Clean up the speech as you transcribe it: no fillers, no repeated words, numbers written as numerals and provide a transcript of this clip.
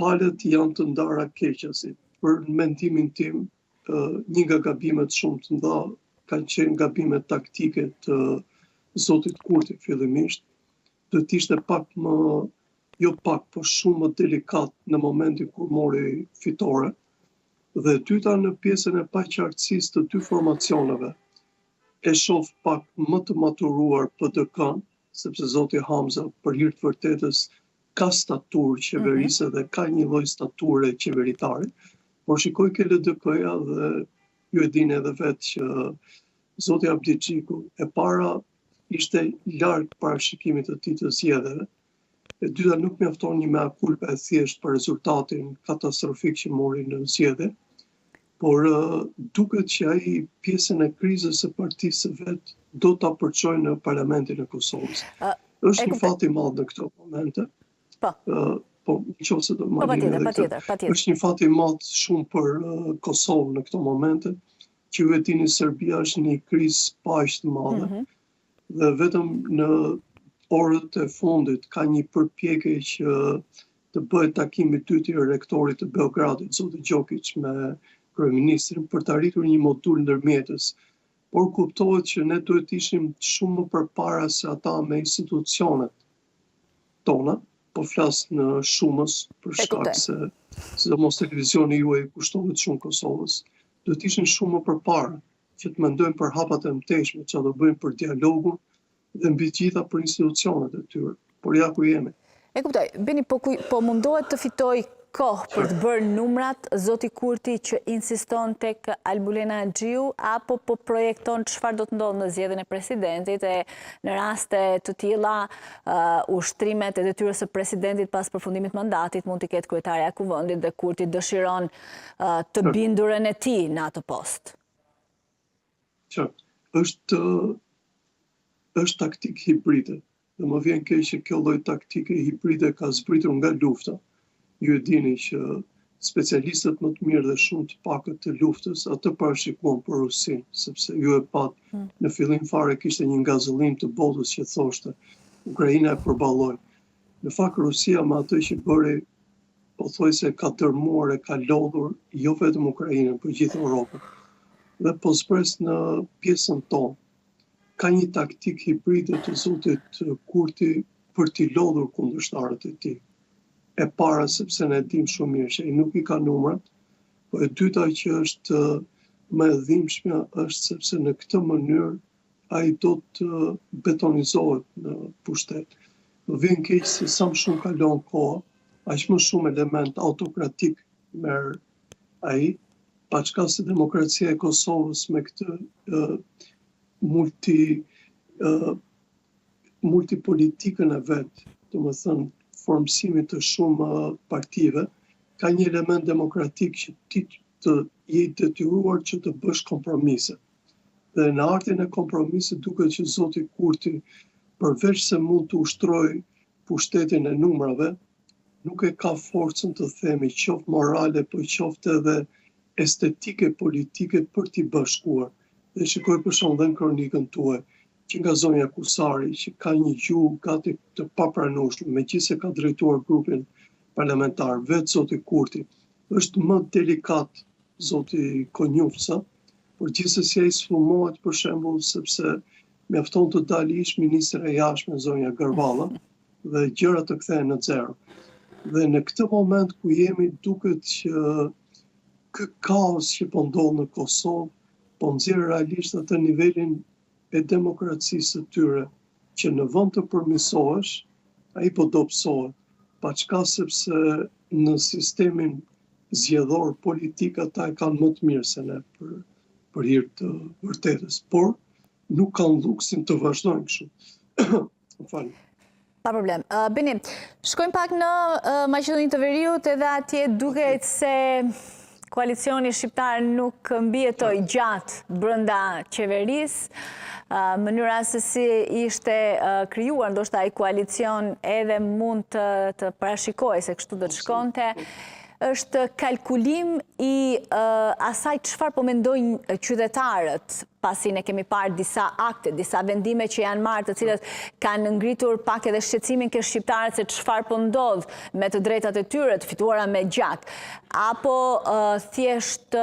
palët janë të ndara keqasit. Për mendimin tim, një nga gabimet shumë të mëdha kanë qenë gabimet taktike të Zotit Kurti fillimisht, do të ishte pak më, jo pak, po shumë më delikat në momentin kur mori fitore. Dhe dyta në pjesën e paqartësisë të dy formacioneve, e shoh pak më të maturuar PDK-n, sepse Zoti Hamza për hir të vërtetës ka staturë qeverise dhe ka një lloj stature qeveritare, por shikoj ke LDK-ja dhe ju e dini edhe vetë që Zoti Abdixhiku e para ishte larg parashikimit të tij të zgjedhjeve. E dyta nuk mjafton një mea culpa e thjesht për rezultatin katastrofik që mori në zgjedhje, por duket që ai pjesën e krizës së partisë së vet do ta përçojë në Parlamentin e Kosovës. Është një fat i madh në këto momente. Po, nëse do të marrim. Është një fat i madh shumë për Kosovën në këto momente, që ju e dini Serbia është një krizë paq të madhe. Dhe vetëm në orët e fundit ka një përpjekje që të bëhet takimi i dytë i rektorit të Beogradit, zoti Gjokic me kryeministrin për të arritur një modul ndërmjetës. Por kuptohet që ne duhet ishim shumë më përpara se ata me institucionet tona, po flas në Shumës për shkak se sidomos televizioni juaj kushtohet shumë Kosovës. Duhet ishin shumë më përpara që të mendojmë për hapat e mëtejshme që do bëjmë për dialogun dhe mbi gjitha për institucionet e tyre. Por ja ku jemi. E kuptoj, Beni, po mundohet të fitoj kohë për të bërë numrat Zoti Kurti që insiston tek Albulena Xhiu, apo po projekton çfarë do të ndodhë në zgjedhjen e presidentit e në raste të tilla ushtrimet e detyrës së presidentit pas përfundimit mandatit mund të ketë kryetaria e kuvendit dhe Kurti dëshiron të bindurën e tij në atë post. Është taktik hibride. Dhe më vjen keq që kjo lloj taktike hibride ka zbritur nga lufta. Ju e dini që specialistët më të mirë dhe shumë të pakët të luftës atë parashikuan për Rusinë, sepse ju e pat në fillim fare kishte një ngazëllim të botës që thoshte Ukraina e përballoi. Në fakt Rusia me atë që bëri, pothuajse ka dërmuar e ka lodhur jo vetëm Ukrainën, por gjithë Europën. Dhe po zbres në pjesën tonë. Ka një taktik hibride të Zotit Kurti për t'i lodhur kundërshtarët e tij. E para sepse ne dim shumë mirë që ai nuk i ka numrat, po e dyta që është më e dhimbshme është sepse në këtë mënyrë ai do të betonizohet në pushtet. Më vjen keq se sa më shumë kalon koha, aq më shumë element autokratik merr ai, paçka se demokracia e Kosovës me këtë multipolitikën e vet, domethënë formësimit të shumë partive, ka një element demokratik që ti të jetë detyruar që të bësh kompromise. Dhe në artin e kompromisit duket që Zoti Kurti, përveç se mund të ushtrojë pushtetin e numrave, nuk e ka forcën të themi qoftë morale, po qoftë edhe estetike politike për t'i bashkuar. Dhe shikoj për shembull në kronikën tuaj, që nga zonja Kusari, që ka një gjuhë gati të papranueshme, megjithëse ka drejtuar grupin parlamentar, vetë Zoti Kurti, është më delikat Zoti Konjufca, por gjithsesi ai sfumohet për shembull sepse mjafton të dalë ish ministre e jashtme zonja Gërvalla dhe gjërat të kthehen në zero. Dhe në këtë moment ku jemi duket që ky kaos që po ndodh në Kosovë po nxjerr realisht atë nivelin e demokracisë së tyre, që në vend të përmirësohesh, ai po dobësohet, paçka sepse në sistemin zgjedhor politik ata e kanë më të mirë se ne për hir të vërtetës, por nuk kanë luksin të vazhdojnë kështu. Falë. Pa problem. Beni, shkojmë pak në Maqedoninë të Veriut, edhe atje duket se koalicioni shqiptar nuk mbijetoi gjatë brenda qeverisë. Mënyra se si ishte krijuar ndoshta ai koalicion edhe mund të parashikojë se kështu do të shkonte. është kalkulim i asaj çfarë po mendojnë qytetarët, pasi ne kemi parë disa akte, disa vendime që janë marrë, të cilët kanë ngritur pak edhe shqetësimin ke shqiptarët se çfarë po ndodh me të drejtat e tyre të fituara me gjak, apo thjesht